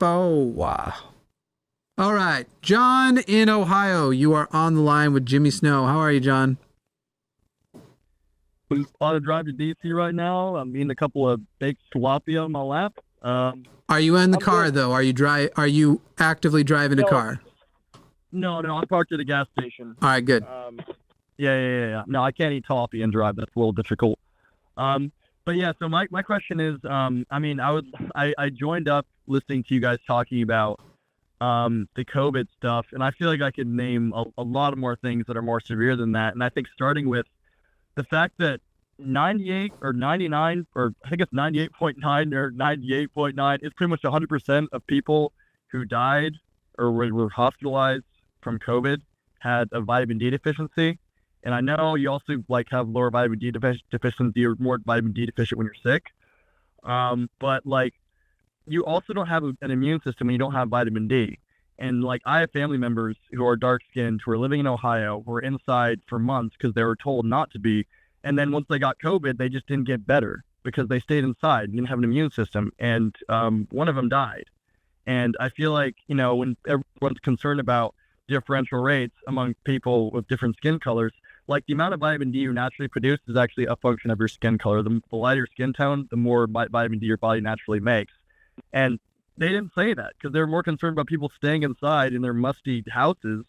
Wow. All right. John in Ohio, you are on the line with Jimmy Snow. How are you, John? I'm on a drive to DC right now. I'm eating a couple of baked tilapia on my lap. Are you in the I'm car good. though? Are you actively driving a No, car? no, I parked at a gas station. All right, good. Yeah. No, I can't eat tilapia and drive. That's a little difficult. But yeah, so my question is, I joined up listening to you guys talking about the COVID stuff, and I feel like I could name a lot of more things that are more severe than that. And I think starting with the fact that 98 or 99, or I think it's 98.9 or 98.9 is pretty much 100% of people who died or were hospitalized from COVID had a vitamin D deficiency. And I know you also have lower vitamin D deficiency or more vitamin D deficient when you're sick. But you also don't have an immune system when you don't have vitamin D. And I have family members who are dark skinned, who are living in Ohio, who were inside for months because they were told not to be. And then once they got COVID, they just didn't get better because they stayed inside and didn't have an immune system. And one of them died. And I feel like, when everyone's concerned about differential rates among people with different skin colors, the amount of vitamin D you naturally produce is actually a function of your skin color. The lighter your skin tone, the more vitamin D your body naturally makes. And they didn't say that because they were more concerned about people staying inside in their musty houses.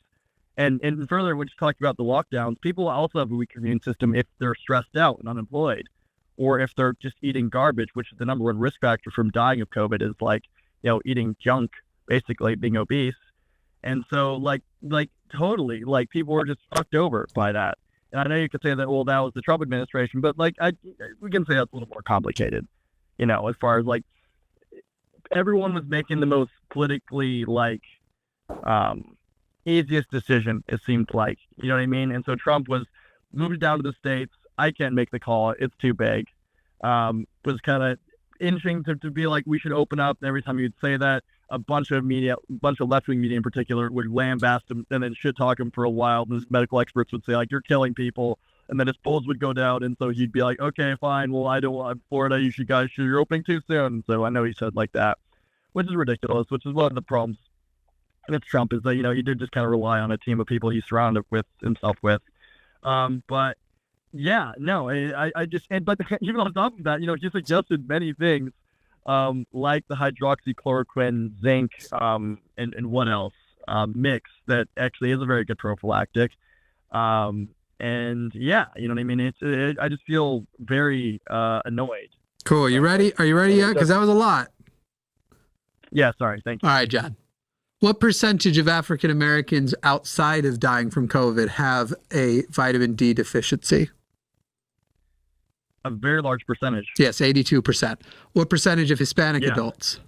And further, when you talk about the lockdowns, people also have a weak immune system if they're stressed out and unemployed, or if they're just eating garbage, which is the number one risk factor from dying of COVID is eating junk, basically being obese. And so totally, people were just fucked over by that. And I know you could say that, well, that was the Trump administration, but we can say that's a little more complicated, as far as everyone was making the most politically easiest decision, it seemed like, you know what I mean? And so Trump was moved down to the States. I can't make the call. It's too big. Was kind of inching to be we should open up. And every time you'd say that, a bunch of left-wing media in particular would lambast him and then shit talk him for a while. And his medical experts would say, you're killing people. And then his polls would go down. And so he'd be like, okay, fine. Well, I don't want Florida. You're opening too soon. And so I know he said like that, which is ridiculous, which is one of the problems with Trump is that, he did just kind of rely on a team of people he surrounded himself with. But yeah, no, but even on top of that, he suggested many things, like the hydroxychloroquine, zinc, and what else, mix that actually is a very good prophylactic. And yeah, you know what I mean? I just feel very annoyed. Cool. You ready? Are you ready yet? Because that was a lot. Yeah, sorry. Thank you. All right, John. What percentage of African Americans outside of dying from COVID have a vitamin D deficiency? A very large percentage. Yes, 82%. What percentage of Hispanic adults?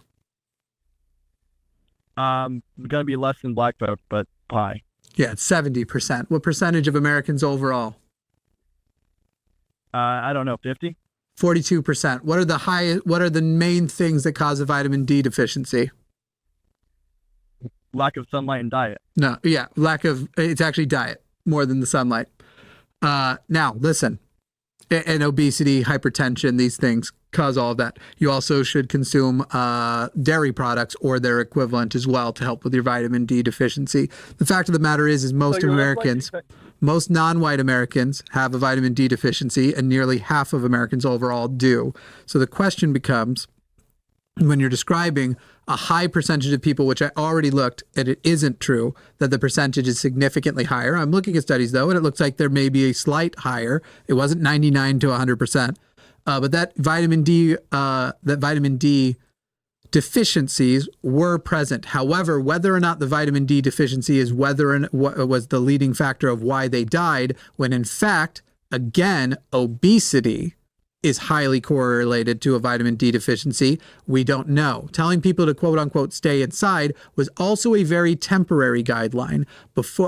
Going to be less than black folks, but high. Yeah, it's 70%. What percentage of Americans overall? I don't know, 50? 42%. What are the main things that cause a vitamin D deficiency? Lack of sunlight and diet. No, yeah, it's actually diet more than the sunlight. Now, listen, and obesity, hypertension, these things cause all of that. You also should consume dairy products or their equivalent as well to help with your vitamin D deficiency. The fact of the matter is most Americans, most non-white Americans have a vitamin D deficiency, and nearly half of Americans overall do. So the question becomes, when you're describing a high percentage of people, which I already looked, and it isn't true that the percentage is significantly higher. I'm looking at studies though, and it looks like there may be a slight higher. It wasn't 99 to 100%. But that vitamin D deficiencies were present. However, whether or not the vitamin D deficiency is what was the leading factor of why they died, when in fact, again, obesity is highly correlated to a vitamin D deficiency, we don't know. Telling people to quote unquote stay inside was also a very temporary guideline.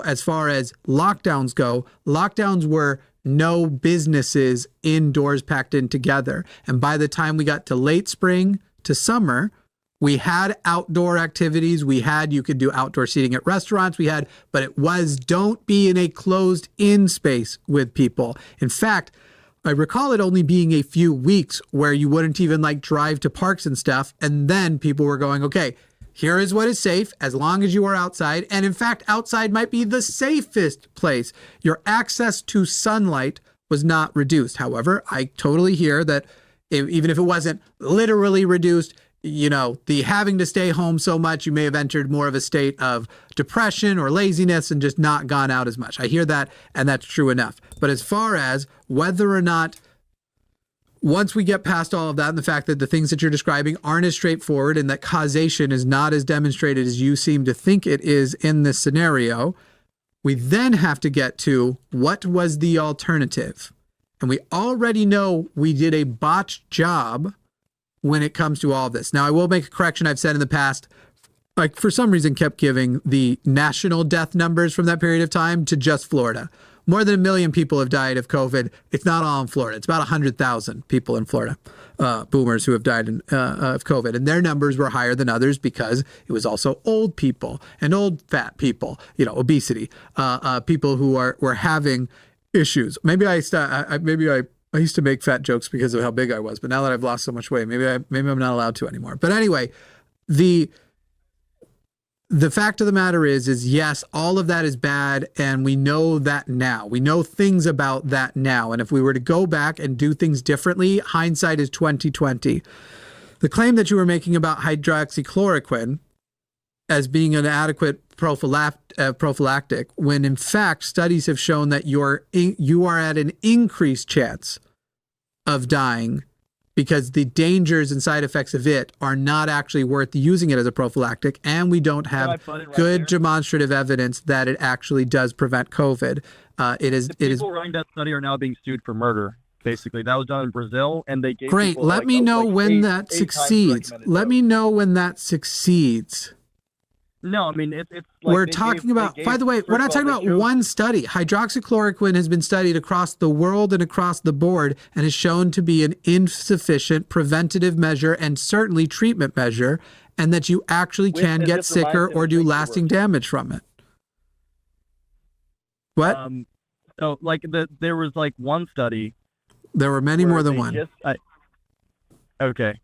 As far as lockdowns go, lockdowns were no businesses indoors packed in together. And by the time we got to late spring to summer, we had outdoor activities. You could do outdoor seating at restaurants. But it was, don't be in a closed in space with people. In fact, I recall it only being a few weeks where you wouldn't even drive to parks and stuff. And then people were going, okay, here is what is safe as long as you are outside. And in fact, outside might be the safest place. Your access to sunlight was not reduced. However, I totally hear that even if it wasn't literally reduced, you know, the having to stay home so much, you may have entered more of a state of depression or laziness and just not gone out as much. I hear that, and that's true enough. But as far as whether or not, once we get past all of that and the fact that the things that you're describing aren't as straightforward and that causation is not as demonstrated as you seem to think it is in this scenario, we then have to get to what was the alternative. And we already know we did a botched job when it comes to all of this. Now, I will make a correction. I've said in the past, like for some reason kept giving the national death numbers from that period of time to just Florida. More than 1 million people have died of COVID. It's not all in Florida. It's about 100,000 people in Florida, boomers who have died of COVID. And their numbers were higher than others because it was also old people and old fat people, you know, obesity, people who were having issues. Maybe I used to make fat jokes because of how big I was, but now that I've lost so much weight, maybe I'm not allowed to anymore. But anyway, the fact of the matter is yes, all of that is bad, and we know that now. We know things about that now. And if we were to go back and do things differently, hindsight is 2020. The claim that you were making about hydroxychloroquine as being an adequate prophylactic, when in fact studies have shown that you are at an increased chance of dying because the dangers and side effects of it are not actually worth using it as a prophylactic, and we don't have good demonstrative evidence that it actually does prevent COVID. People running that study are now being sued for murder. Basically, that was done in Brazil, and they gave great. people Let me know when that succeeds. Let me know when that succeeds. No, I mean, it's like we're talking about, by the way, we're not talking about one study. Hydroxychloroquine has been studied across the world and across the board and is shown to be an insufficient preventative measure and certainly treatment measure, and that you actually can get sicker or do lasting damage from it. What? So, like, there was like one study. There were many more than one. Okay.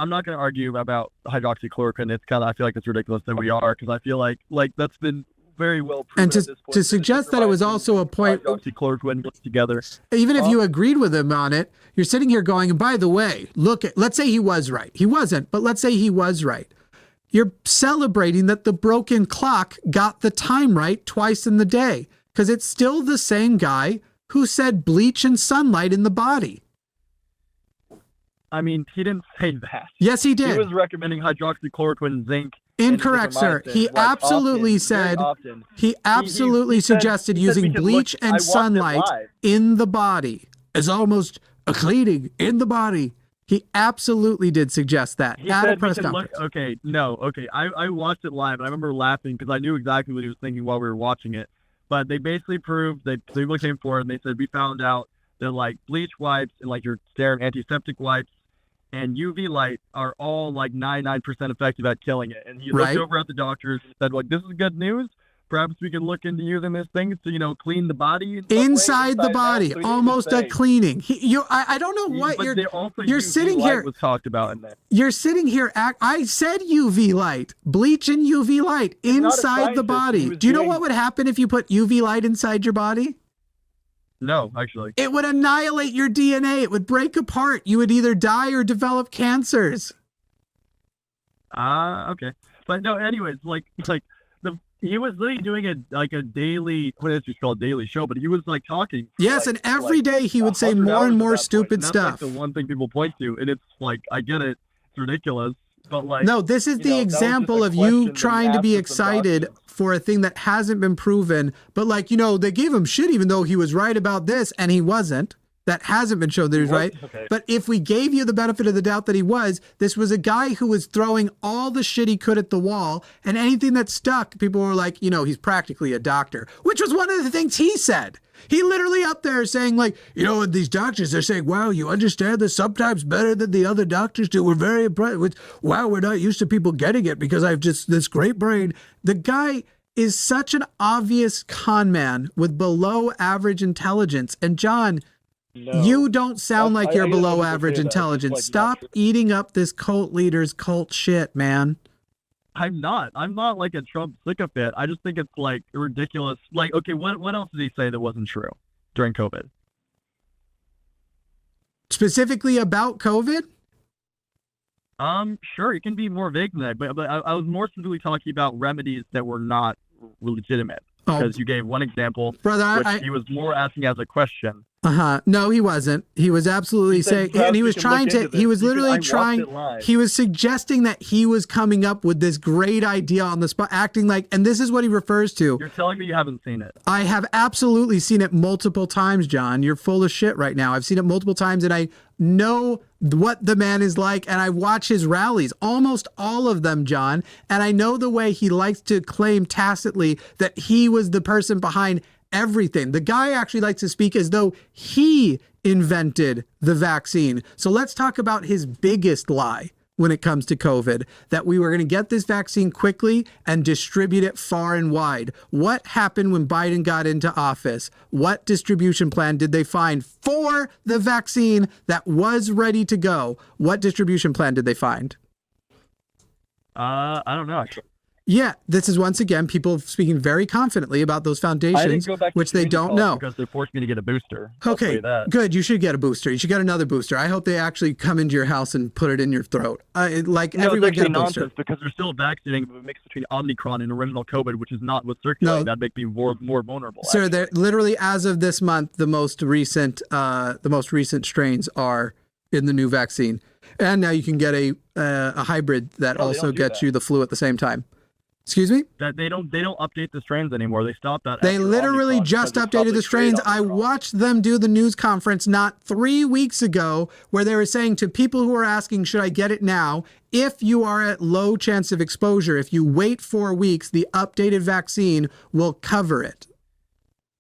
I'm not going to argue about hydroxychloroquine. It's kind of, I feel like it's ridiculous that we are, because I feel like that's been very well proven. And to suggest that it was also a point, hydroxychloroquine together. Even if you agreed with him on it, you're sitting here going, and by the way, let's say he was right. He wasn't, but let's say he was right. You're celebrating that the broken clock got the time right twice in the day, because it's still the same guy who said bleach and sunlight in the body. I mean, he didn't say that. Yes, he did. He was recommending hydroxychloroquine, zinc. Incorrect, sir. He absolutely said, he absolutely suggested using bleach and sunlight in the body. It's almost a cleaning in the body. He absolutely did suggest that at a press conference. I watched it live, and I remember laughing because I knew exactly what he was thinking while we were watching it. But they basically proved, they came forward and they said, we found out that like bleach wipes and like your Stern antiseptic wipes and UV light are all like 99% effective at killing it. And he looked over at the doctors and said, like, this is good news. Perhaps we can look into using this thing to, you know, clean the body. Inside the body, almost a cleaning. I don't know what you're sitting here. Was talked about in there. You're sitting here. I said UV light, bleach and UV light inside the body. Do you know what would happen if you put UV light inside your body? No, actually. It would annihilate your DNA. It would break apart. You would either die or develop cancers. Okay. But no, anyways, he was literally doing a daily, what is it called, daily show, but he was like talking. Yes, and every day he would say more and more stupid stuff. That's like the one thing people point to, and it's like, I get it, it's ridiculous, but like. No, this is the example of you trying to be excited for a thing that hasn't been proven, but like, you know, they gave him shit even though he was right about this and he wasn't. That hasn't been shown that he's right. Okay. But if we gave you the benefit of the doubt that he was, this was a guy who was throwing all the shit he could at the wall, and anything that stuck, people were like, you know, he's practically a doctor, which was one of the things he said. He literally up there saying like, you know, these doctors are saying, wow, you understand this sometimes better than the other doctors do. We're very impressed with, wow, we're not used to people getting it because I've just this great brain. The guy is such an obvious con man with below average intelligence. And John, no. You don't sound like you're below average intelligence. Like, stop eating up this cult leader's cult shit, man. I'm not. I'm not like a Trump sycophant. I just think it's like ridiculous. Like, okay, what else did he say that wasn't true during COVID? Specifically about COVID? Sure, you can be more vague than that, but I was more specifically talking about remedies that were not legitimate. Because you gave one example, brother, which he was more asking as a question. No, he wasn't. He was absolutely saying, and he was trying to, he was literally trying, he was suggesting that he was coming up with this great idea on the spot, acting like, and this is what he refers to. You're telling me you haven't seen it. I have absolutely seen it multiple times, John. You're full of shit right now. I've seen it multiple times, and I know what the man is like, and I watch his rallies, almost all of them, John, and I know the way he likes to claim tacitly that he was the person behind everything. The guy actually likes to speak as though he invented the vaccine. So let's talk about his biggest lie when it comes to COVID, that we were going to get this vaccine quickly and distribute it far and wide. What happened when Biden got into office? What distribution plan did they find for the vaccine that was ready to go? What distribution plan did they find? I don't know, actually. Yeah, this is once again people speaking very confidently about those foundations, which they don't know. Because they forced me to get a booster. Okay, good. You should get a booster. You should get another booster. I hope they actually come into your house and put it in your throat. Everyone get a booster. Because they're still vaccinating a mix between Omicron and original COVID, which is not what's circulating. That'd make me more vulnerable. Sir, they're literally, as of this month, the most recent strains are in the new vaccine, and now you can get a hybrid that also gets you the flu at the same time. Excuse me? That they don't update the strains anymore. They stopped that. They literally just updated the strains. I watched them do the news conference not 3 weeks ago where they were saying to people who are asking, should I get it now? If you are at low chance of exposure, if you wait 4 weeks, the updated vaccine will cover it.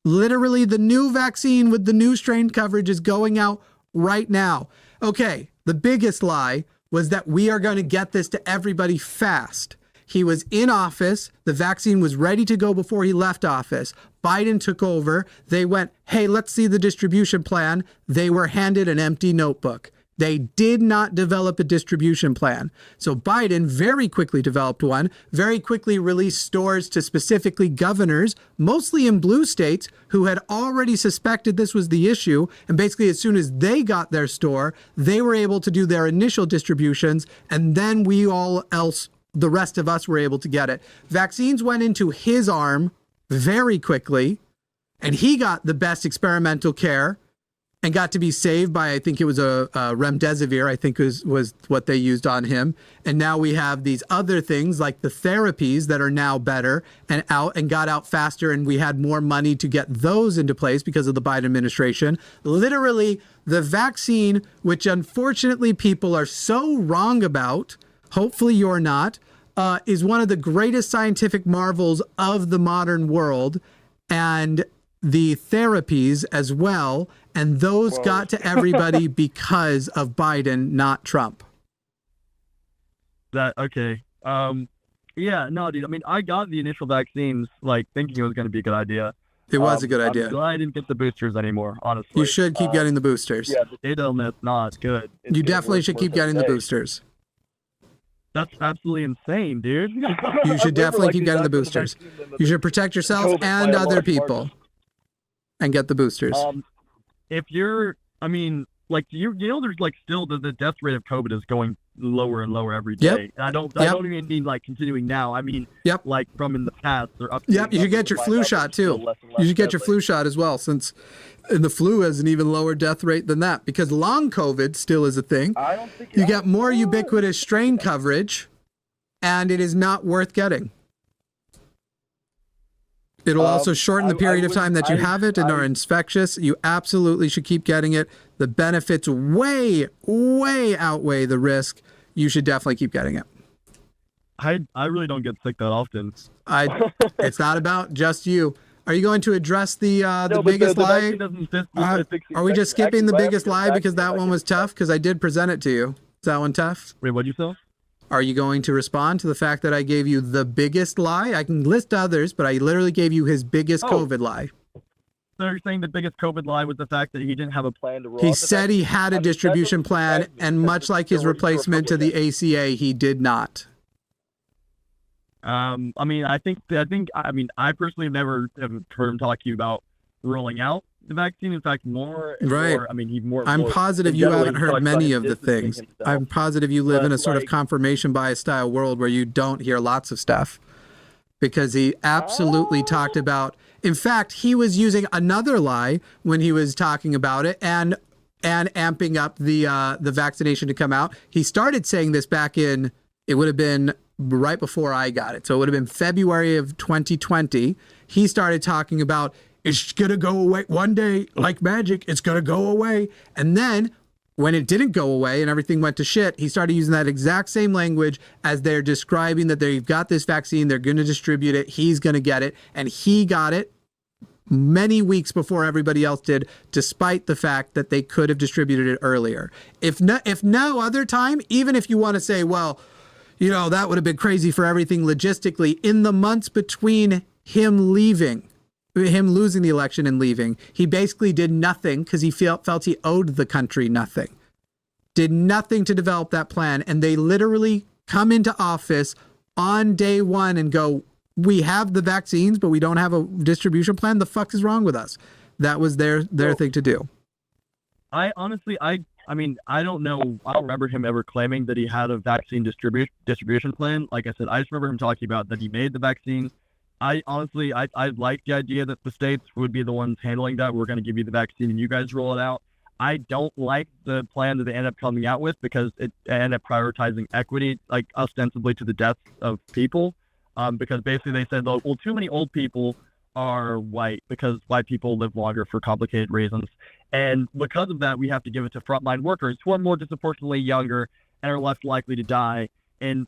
Literally, the new vaccine with the new strain coverage is going out right now. Okay, the biggest lie was that we are going to get this to everybody fast. He was in office. The vaccine was ready to go before he left office. Biden took over. They went, hey, let's see the distribution plan. They were handed an empty notebook. They did not develop a distribution plan. So Biden very quickly developed one, very quickly released stores to specifically governors, mostly in blue states, who had already suspected this was the issue. And basically, as soon as they got their store, they were able to do their initial distributions. And then the rest of us were able to get it. Vaccines went into his arm very quickly, and he got the best experimental care and got to be saved by, I think it was a remdesivir, I think was what they used on him. And now we have these other things like the therapies that are now better and got out faster, and we had more money to get those into place because of the Biden administration. Literally, the vaccine, which unfortunately people are so wrong about, hopefully you're not, is one of the greatest scientific marvels of the modern world, and the therapies as well. And those got to everybody because of Biden, not Trump. Okay. Yeah, no, dude. I mean, I got the initial vaccines, like, thinking it was going to be a good idea. It was a good idea. I'm glad I didn't get the boosters anymore, honestly. You should keep getting the boosters. Yeah, the data on that's not good. You definitely should keep getting the boosters. That's absolutely insane, dude. You should definitely keep getting the boosters. You should protect yourself and other people and get the boosters. If you're, I mean, like, you know, there's like still the death rate of COVID is going lower and lower every day. Yep. And I don't even mean like continuing now. I mean, like from in the past. They're up. Yep, you should get your flu shot too. You should get your flu shot as well, since the flu has an even lower death rate than that, because long COVID still is a thing. You get more ubiquitous strain coverage, and it is not worth getting. It'll also shorten the period of time that you have it and are infectious. You absolutely should keep getting it. The benefits way, way outweigh the risk. You should definitely keep getting it. I really don't get sick that often. It's not about just you. Are you going to address the biggest lie? Are we just skipping the biggest lie because that one was tough? Because I did present it to you. Is that one tough? Wait, what'd you say? Are you going to respond to the fact that I gave you the biggest lie? I can list others, but I literally gave you his biggest COVID lie. So you're saying the biggest COVID lie was the fact that he didn't have a plan to roll He said he had a distribution plan, and much like his replacement to the ACA, he did not. I mean, I personally have never have heard him talking about rolling out the vaccine. In fact, more and Right. more. I mean, he more. I'm more positive you generally, haven't he heard talks about many him of the distancing things. himself. I'm positive you live in But, a sort of like- confirmation bias style world where you don't hear lots of stuff, because he absolutely talked about. In fact, he was using another lie when he was talking about it and amping up the vaccination to come out. He started saying this back in, it would have been right before I got it, so it would have been February of 2020. He started talking about it's gonna go away one day like magic. It's gonna go away, and then when it didn't go away and everything went to shit, he started using that exact same language as they're describing that they've got this vaccine, they're going to distribute it, he's going to get it, and he got it many weeks before everybody else did, despite the fact that they could have distributed it earlier. If no other time, even if you want to say, well, you know, that would have been crazy for everything logistically, in the months between him losing the election and leaving, he basically did nothing because he felt he owed the country nothing. Did nothing to develop that plan. And they literally come into office on day one and go, we have the vaccines, but we don't have a distribution plan. The fuck is wrong with us? That was their thing to do. I honestly, I mean, I don't know. I don't remember him ever claiming that he had a vaccine distribution plan. Like I said, I just remember him talking about that he made the vaccine. I honestly, I like the idea that the states would be the ones handling that. We're going to give you the vaccine and you guys roll it out. I don't like the plan that they end up coming out with because it ended up prioritizing equity, like ostensibly to the deaths of people. Because basically they said, well, too many old people are white because white people live longer for complicated reasons. And because of that, we have to give it to frontline workers who are more disproportionately younger and are less likely to die.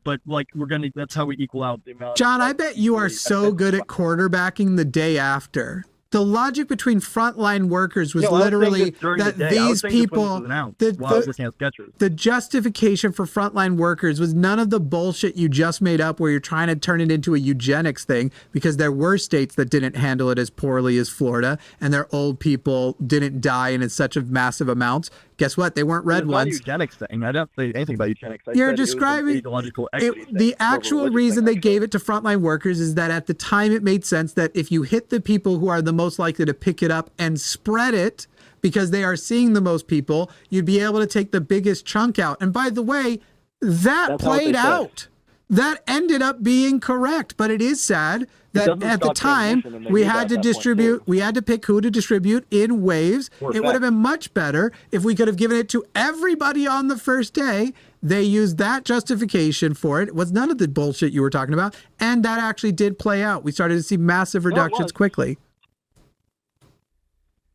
But like that's how we equal out the amount. John, I bet you are so good at quarterbacking the day after. The logic between frontline workers was literally that these people, the justification for frontline workers was none of the bullshit you just made up where you're trying to turn it into a eugenics thing, because there were states that didn't handle it as poorly as Florida and their old people didn't die in such a massive amounts. Guess what? They weren't red ones. Eugenics thing. I don't say anything about eugenics. You're describing the actual reason they gave it to frontline workers is that at the time it made sense that if you hit the people who are the most likely to pick it up and spread it because they are seeing the most people, you'd be able to take the biggest chunk out. And by the way, that played out. That ended up being correct, but it is sad that at the time we had to distribute, we had to pick who to distribute in waves. It would have been much better if we could have given it to everybody on the first day. They used that justification for it. It was none of the bullshit you were talking about. And that actually did play out. We started to see massive reductions quickly.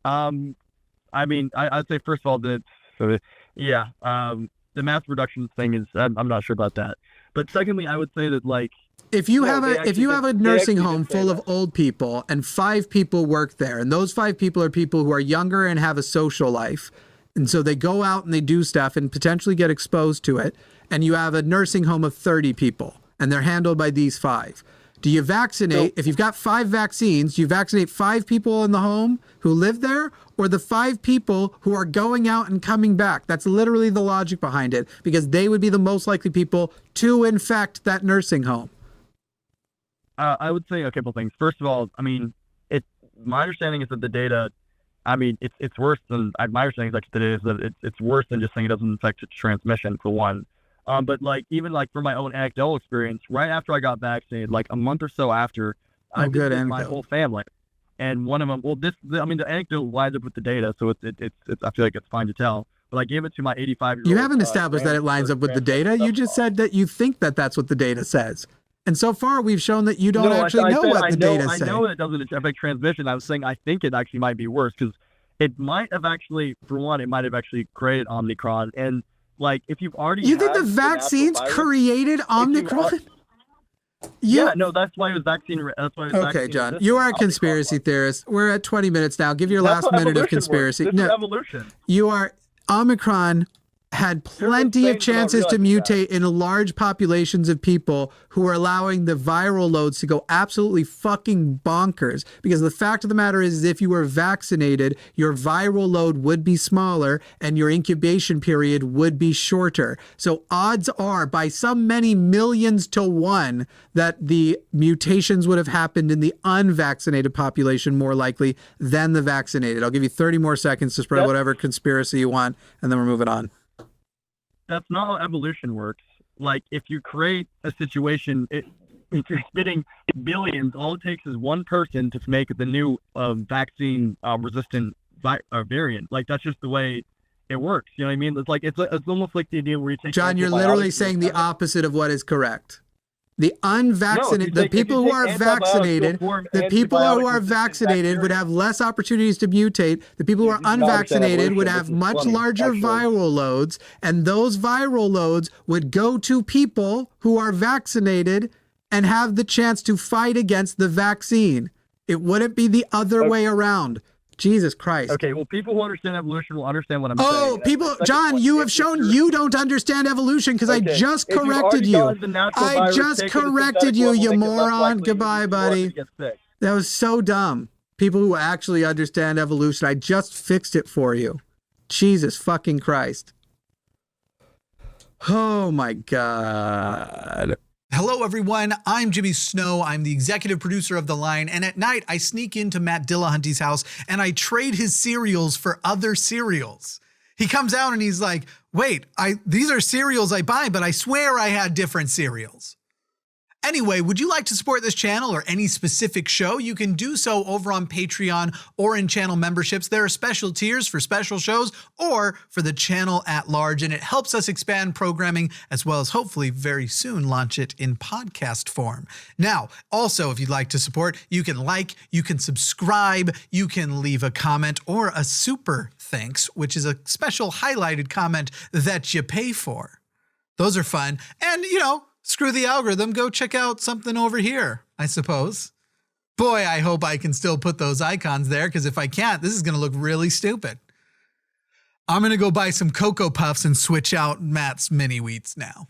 I mean, I'd say first of all that, the mass reduction thing is, I'm not sure about that. But secondly, I would say that like, if you have a nursing home full of old people and 5 people work there, and those 5 people are people who are younger and have a social life, and so they go out and they do stuff and potentially get exposed to it, and you have a nursing home of 30 people and they're handled by these 5. Do you vaccinate, if you've got 5 vaccines, do you vaccinate 5 people in the home who live there, or the 5 people who are going out and coming back? That's literally the logic behind it, because they would be the most likely people to infect that nursing home. I would say a couple things. First of all, I mean, my understanding is that the data, I mean, it's worse than, my understanding is like the data is that it's worse than just saying it doesn't affect transmission, for one. But like, even like from my own anecdotal experience, right after I got vaccinated, like a month or so after, I visited my whole family. And one of them, the anecdote lines up with the data, so it's I feel like it's fine to tell. But I gave it to my 85-year-old. You haven't established that it lines up with the data. You just said that you think that that's what the data says. And so far, we've shown that you don't actually know what the data says. I know it doesn't affect transmission. I was saying I think it actually might be worse, because it might have actually, for one, it might have actually created Omicron. And like, if you've already, you think the vaccines created Omicron? Yeah, no, that's why it was vaccine. That's why. Okay, John, you are a conspiracy theorist. We're at 20 minutes now. Give your last minute of conspiracy. No, evolution. You are Omicron had plenty of insane without chances to realizing that. mutate in large populations of people who are allowing the viral loads to go absolutely fucking bonkers. Because the fact of the matter is, if you were vaccinated, your viral load would be smaller and your incubation period would be shorter. So odds are, by some many millions to one, that the mutations would have happened in the unvaccinated population more likely than the vaccinated. I'll give you 30 more seconds to spread whatever conspiracy you want, and then we're moving on. That's not how evolution works. Like, if you create a situation, if you're spitting billions, all it takes is one person to make the new vaccine resistant variant. Like, that's just the way it works. You know what I mean? It's like it's almost like the idea where you take. John, you're literally saying the opposite of what is correct. The unvaccinated, the people who are vaccinated, the people who are vaccinated would have less opportunities to mutate. The people who are unvaccinated would have much larger viral loads, and those viral loads would go to people who are vaccinated and have the chance to fight against the vaccine. It wouldn't be the other way around. Jesus Christ. Okay, well, people who understand evolution will understand what I'm saying. Oh, people, John, you have shown you don't understand evolution because I just corrected you. I just corrected you, you moron. Goodbye, buddy. That was so dumb. People who actually understand evolution, I just fixed it for you. Jesus fucking Christ. Oh my God. Hello, everyone. I'm Jimmy Snow. I'm the executive producer of The Line, and at night I sneak into Matt Dillahunty's house and I trade his cereals for other cereals. He comes out and he's like, wait, these are cereals I buy, but I swear I had different cereals. Anyway, would you like to support this channel or any specific show? You can do so over on Patreon or in channel memberships. There are special tiers for special shows or for the channel at large, and it helps us expand programming as well as hopefully very soon launch it in podcast form. Now, also, if you'd like to support, you can like, you can subscribe, you can leave a comment or a super thanks, which is a special highlighted comment that you pay for. Those are fun. And, you know, screw the algorithm, go check out something over here, I suppose. Boy, I hope I can still put those icons there, because if I can't, this is going to look really stupid. I'm going to go buy some Cocoa Puffs and switch out Matt's mini wheats now.